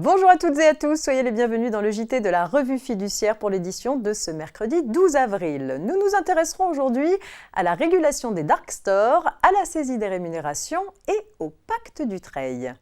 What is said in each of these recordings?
Bonjour à toutes et à tous, soyez les bienvenus dans le JT de la Revue Fiduciaire pour l'édition de ce mercredi 12 avril. Nous nous intéresserons aujourd'hui à la régulation des dark stores, à la saisie des rémunérations et au pacte Dutreil.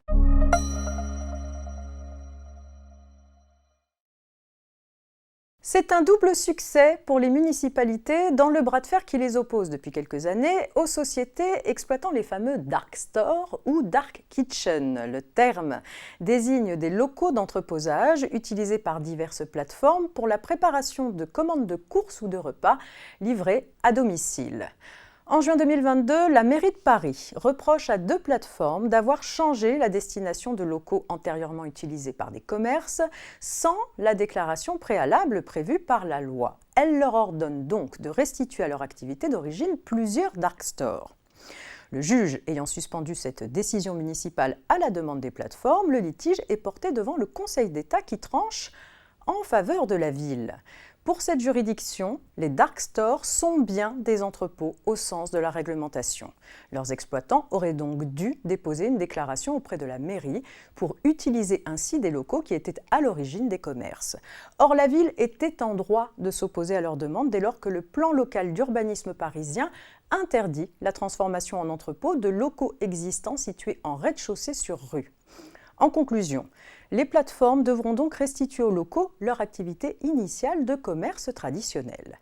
C'est un double succès pour les municipalités dans le bras de fer qui les oppose depuis quelques années aux sociétés exploitant les fameux dark stores ou dark kitchen. Le terme désigne des locaux d'entreposage utilisés par diverses plateformes pour la préparation de commandes de courses ou de repas livrés à domicile. En juin 2022, la mairie de Paris reproche à deux plateformes d'avoir changé la destination de locaux antérieurement utilisés par des commerces sans la déclaration préalable prévue par la loi. Elle leur ordonne donc de restituer à leur activité d'origine plusieurs dark stores. Le juge ayant suspendu cette décision municipale à la demande des plateformes, le litige est porté devant le Conseil d'État qui tranche en faveur de la ville. Pour cette juridiction, les dark stores sont bien des entrepôts au sens de la réglementation. Leurs exploitants auraient donc dû déposer une déclaration auprès de la mairie pour utiliser ainsi des locaux qui étaient à l'origine des commerces. Or, la ville était en droit de s'opposer à leur demande dès lors que le plan local d'urbanisme parisien interdit la transformation en entrepôt de locaux existants situés en rez-de-chaussée sur rue. En conclusion, les plateformes devront donc restituer aux locaux leur activité initiale de commerce traditionnel.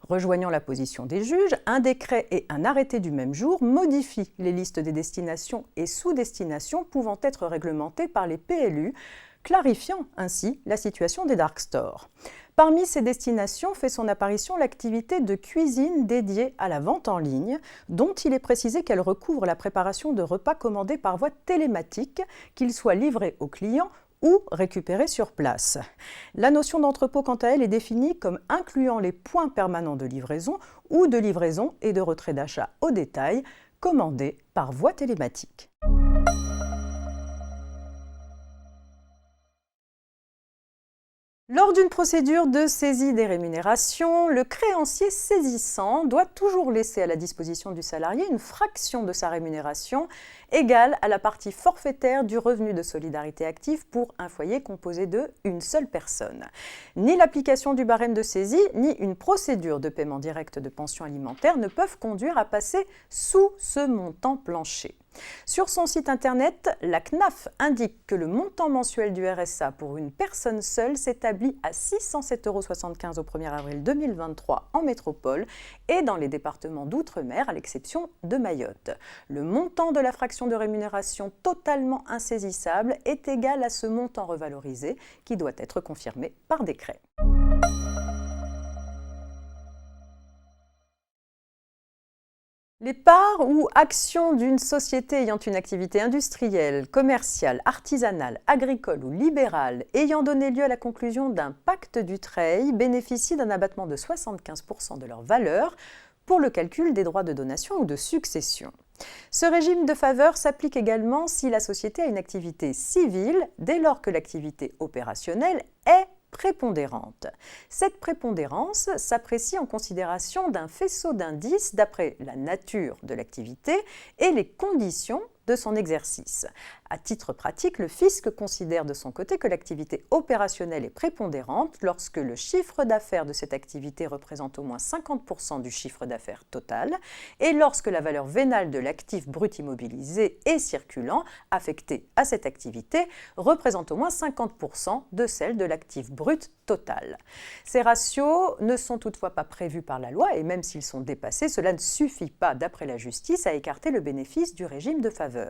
Rejoignant la position des juges, un décret et un arrêté du même jour modifient les listes des destinations et sous-destinations pouvant être réglementées par les PLU, clarifiant ainsi la situation des dark stores. Parmi ces destinations fait son apparition l'activité de cuisine dédiée à la vente en ligne, dont il est précisé qu'elle recouvre la préparation de repas commandés par voie télématique, qu'ils soient livrés aux clients ou récupérés sur place. La notion d'entrepôt, quant à elle, est définie comme incluant les points permanents de livraison ou de livraison et de retrait d'achat au détail, commandés par voie télématique. Lors d'une procédure de saisie des rémunérations, le créancier saisissant doit toujours laisser à la disposition du salarié une fraction de sa rémunération égale à la partie forfaitaire du revenu de solidarité active pour un foyer composé de une seule personne. Ni l'application du barème de saisie, ni une procédure de paiement direct de pension alimentaire ne peuvent conduire à passer sous ce montant plancher. Sur son site internet, la CNAF indique que le montant mensuel du RSA pour une personne seule s'établit à 607,75 € au 1er avril 2023 en métropole et dans les départements d'outre-mer, à l'exception de Mayotte. Le montant de la fraction de rémunération totalement insaisissable est égal à ce montant revalorisé qui doit être confirmé par décret. Les parts ou actions d'une société ayant une activité industrielle, commerciale, artisanale, agricole ou libérale ayant donné lieu à la conclusion d'un pacte Dutreil bénéficient d'un abattement de 75% de leur valeur pour le calcul des droits de donation ou de succession. Ce régime de faveur s'applique également si la société a une activité civile dès lors que l'activité opérationnelle est prépondérante. Cette prépondérance s'apprécie en considération d'un faisceau d'indices d'après la nature de l'activité et les conditions de son exercice. À titre pratique, le fisc considère de son côté que l'activité opérationnelle est prépondérante lorsque le chiffre d'affaires de cette activité représente au moins 50% du chiffre d'affaires total et lorsque la valeur vénale de l'actif brut immobilisé et circulant affecté à cette activité représente au moins 50% de celle de l'actif brut total. Ces ratios ne sont toutefois pas prévus par la loi et même s'ils sont dépassés, cela ne suffit pas, d'après la justice, à écarter le bénéfice du régime de faveur.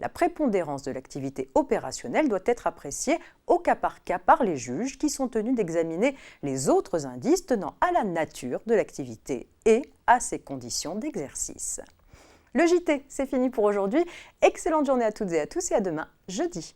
La prépondérance de l'activité opérationnelle doit être appréciée au cas par les juges qui sont tenus d'examiner les autres indices tenant à la nature de l'activité et à ses conditions d'exercice. Le JT, c'est fini pour aujourd'hui. Excellente journée à toutes et à tous et à demain, jeudi.